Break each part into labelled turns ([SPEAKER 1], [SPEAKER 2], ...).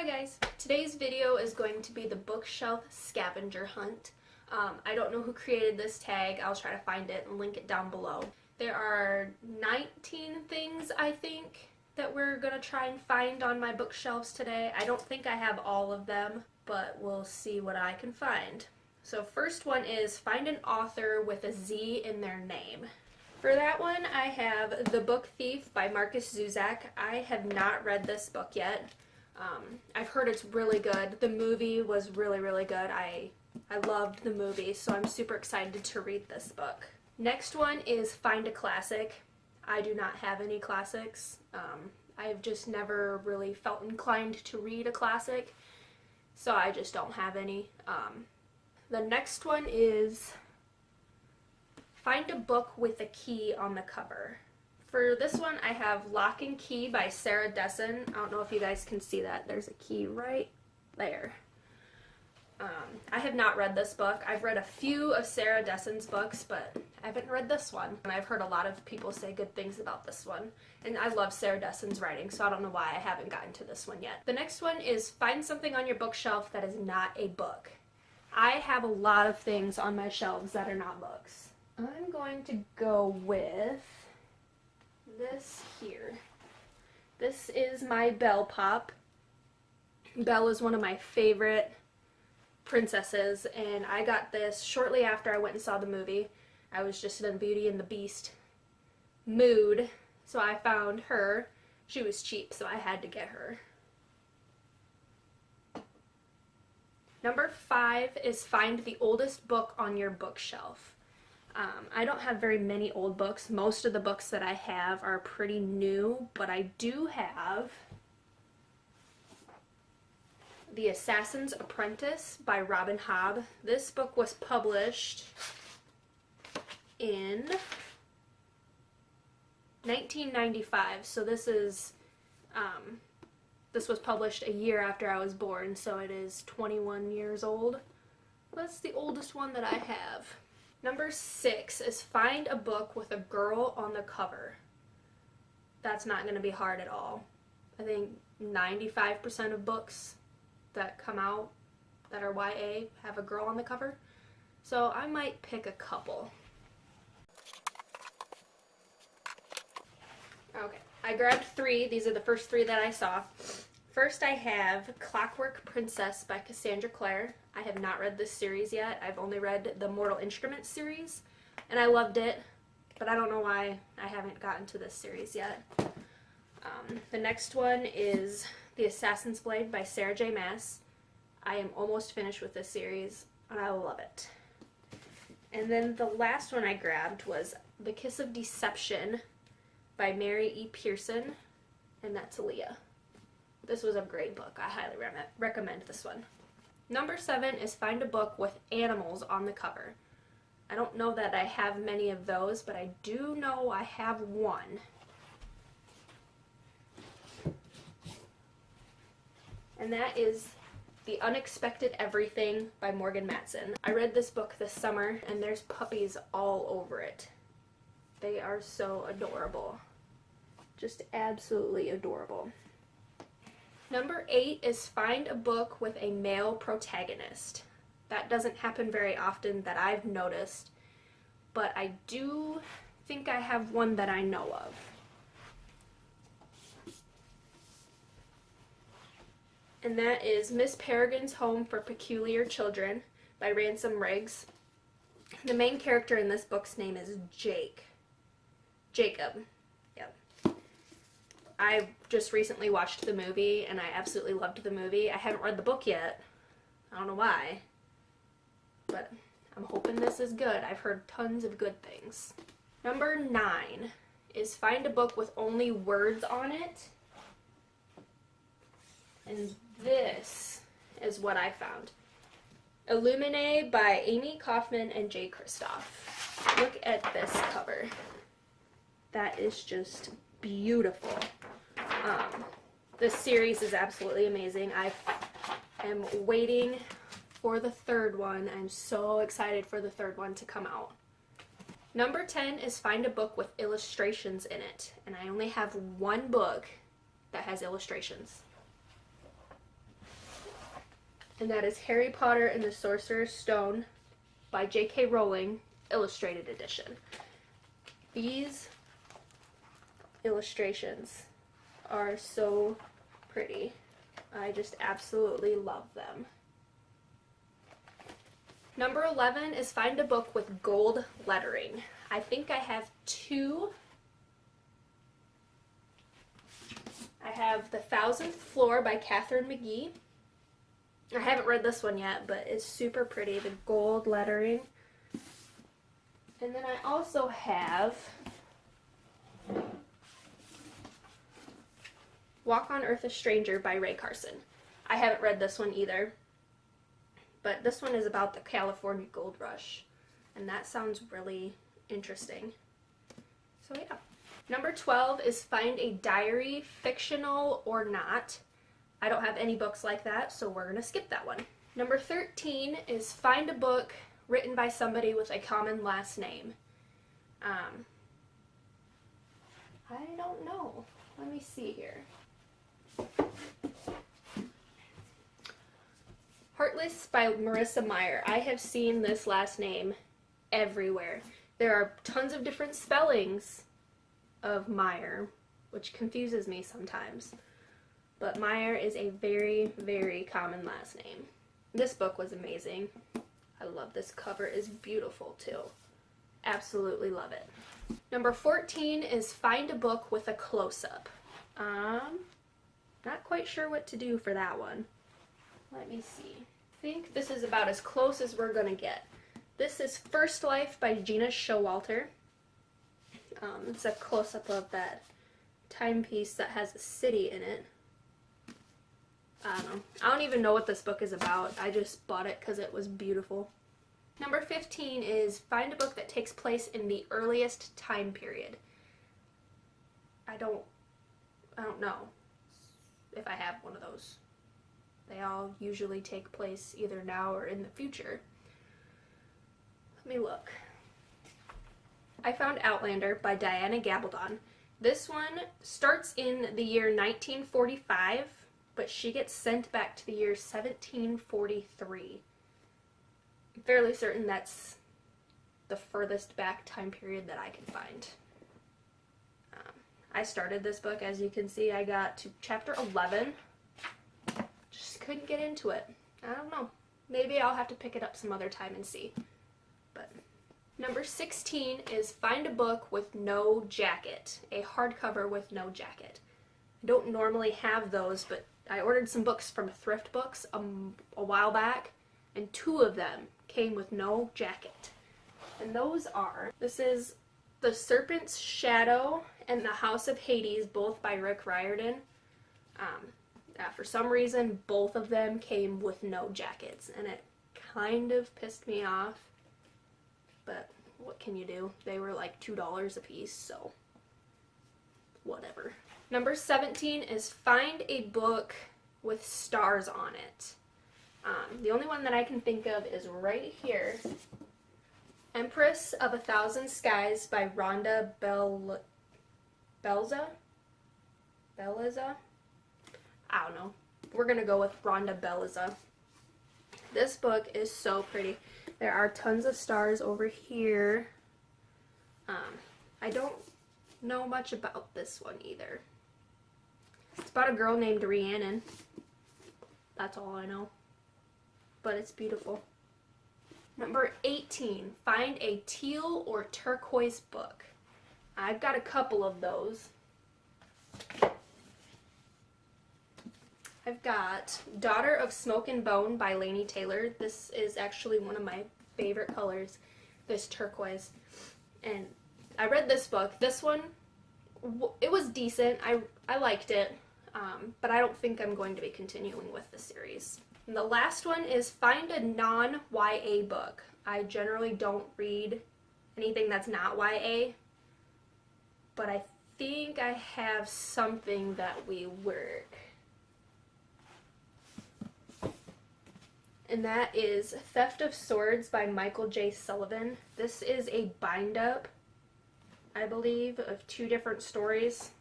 [SPEAKER 1] guys, today's video is going to be the bookshelf scavenger hunt. I don't know who created this tag. I'll try to find it and link it down below. There are 19 things, I think, that we're gonna try and find on my bookshelves today. I don't think I have all of them, but we'll see what I can find. So first one is find an author with a Z in their name. For that one, I have The Book Thief by Marcus Zuzak. I have not read this book yet. I've heard it's really good. The movie was really, really good. I loved the movie, so I'm super excited to read this book. Next one is Find a Classic. I do not have any classics. I've just never really felt inclined to read a classic, so I just don't have any. The next one is Find a Book with a Key on the cover. For this one, I have Lock and Key by Sarah Dessen. I don't know if you guys can see that. There's a key right there. I have not read this book. I've read a few of Sarah Dessen's books, but I haven't read this one. I've heard a lot of people say good things about this one. And I love Sarah Dessen's writing, so I don't know why I haven't gotten to this one yet. The next one is find something on your bookshelf that is not a book. I have a lot of things on my shelves that are not books. I'm going to go with this here. This is my Belle Pop. Belle is one of my favorite princesses, and I got this shortly after I went and saw the movie. I was just in a Beauty and the Beast mood, so I found her. She was cheap, so I had to get her. Number 5 is find the oldest book on your bookshelf. I don't have very many old books. Most of the books that I have are pretty new, but I do have The Assassin's Apprentice by Robin Hobb. This book was published in 1995, so this was published a year after I was born, so it is 21 years old. That's the oldest one that I have. Number 6 is find a book with a girl on the cover. That's not going to be hard at all. I think 95% of books that come out that are YA have a girl on the cover. So I might pick a couple. Okay, I grabbed 3. These are the first 3 that I saw. First I have Clockwork Princess by Cassandra Clare. I have not read this series yet. I've only read the Mortal Instruments series, and I loved it, but I don't know why I haven't gotten to this series yet. The next one is The Assassin's Blade by Sarah J. Maas. I am almost finished with this series, and I love it. And then the last one I grabbed was The Kiss of Deception by Mary E. Pearson, and that's Aaliyah. This was a great book. I highly recommend this one. Number 7 is find a book with animals on the cover. I don't know that I have many of those, but I do know I have one. And that is The Unexpected Everything by Morgan Matson. I read this book this summer, and there's puppies all over it. They are so adorable. Just absolutely adorable. Number 8 is find a book with a male protagonist. That doesn't happen very often that I've noticed, but I do think I have one that I know of. And that is Miss Peregrine's Home for Peculiar Children by Ransom Riggs. The main character in this book's name is Jacob. I just recently watched the movie, and I absolutely loved the movie. I haven't read the book yet. I don't know why, but I'm hoping this is good. I've heard tons of good things. Number 9 is find a book with only words on it. And this is what I found. Illuminae by Amy Kaufman and Jay Kristoff. Look at this cover. That is just beautiful. This series is absolutely amazing. I am waiting for the 3rd one. I'm so excited for the 3rd one to come out. Number 10 is find a book with illustrations in it. And I only have one book that has illustrations. and that is Harry Potter and the Sorcerer's Stone by J.K. Rowling, illustrated edition. These illustrations are so pretty. I just absolutely love them. Number 11 is find a book with gold lettering. I think I have two. I have The Thousandth Floor by Catherine McGee. I haven't read this one yet, but it's super pretty, the gold lettering. And then I also have Walk on Earth a Stranger by Ray Carson. I haven't read this one either, but this one is about the California gold rush, and that sounds really interesting. So yeah. Number 12 is find a diary, fictional or not. I don't have any books like that, so we're going to skip that one. Number 13 is find a book written by somebody with a common last name. I don't know. Let me see here. Heartless by Marissa Meyer. I have seen this last name everywhere. There are tons of different spellings of Meyer, which confuses me sometimes. But Meyer is a very, very common last name. This book was amazing. I love this cover. It's beautiful too. Absolutely love it. Number 14 is find a book with a close-up. Not quite sure what to do for that one. Let me see. I think this is about as close as we're gonna get. This is First Life by Gina Showalter. It's a close-up of that timepiece that has a city in it. I don't know. I don't even know what this book is about. I just bought it because it was beautiful. Number 15 is find a book that takes place in the earliest time period. I don't know if I have one of those. They all usually take place either now or in the future. Let me look. I found Outlander by Diana Gabaldon. This one starts in the year 1945, but she gets sent back to the year 1743. I'm fairly certain that's the furthest back time period that I can find. I started this book, as you can see. I got to chapter 11. Just couldn't get into it. I don't know. Maybe I'll have to pick it up some other time and see. But number 16 is find a book with no jacket. A hardcover with no jacket. I don't normally have those, but I ordered some books from Thrift Books a while back, and two of them came with no jacket. And those are, this is The Serpent's Shadow and The House of Hades, both by Rick Riordan. For some reason, both of them came with no jackets, and it kind of pissed me off, but what can you do? They were like $2 a piece, so whatever. Number 17 is find a book with stars on it. The only one that I can think of is right here. Empress of a Thousand Skies by Rhonda Belza? I don't know. We're going to go with Rhonda Belza. This book is so pretty. There are tons of stars over here. I don't know much about this one either. It's about a girl named Rhiannon. That's all I know. But it's beautiful. Number 18, find a teal or turquoise book. I've got a couple of those. I've got Daughter of Smoke and Bone by Laini Taylor. This is actually one of my favorite colors, this turquoise. And I read this book. This one, it was decent. I liked it, but I don't think I'm going to be continuing with the series. And the last one is find a non-YA book. I generally don't read anything that's not YA, but I think I have something that will work. And that is Theft of Swords by Michael J. Sullivan. This is a bind-up, I believe, of two different stories.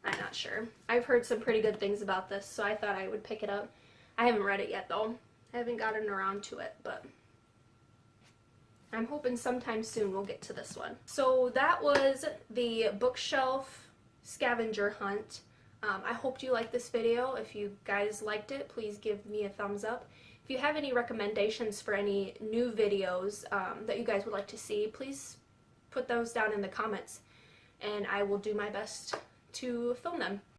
[SPEAKER 1] I'm not sure. I've heard some pretty good things about this, so I thought I would pick it up. I haven't read it yet though. I haven't gotten around to it, but I'm hoping sometime soon we'll get to this one. So that was the bookshelf scavenger hunt. I hope you liked this video. If you guys liked it, please give me a thumbs up. If you have any recommendations for any new videos that you guys would like to see, please put those down in the comments and I will do my best to film them.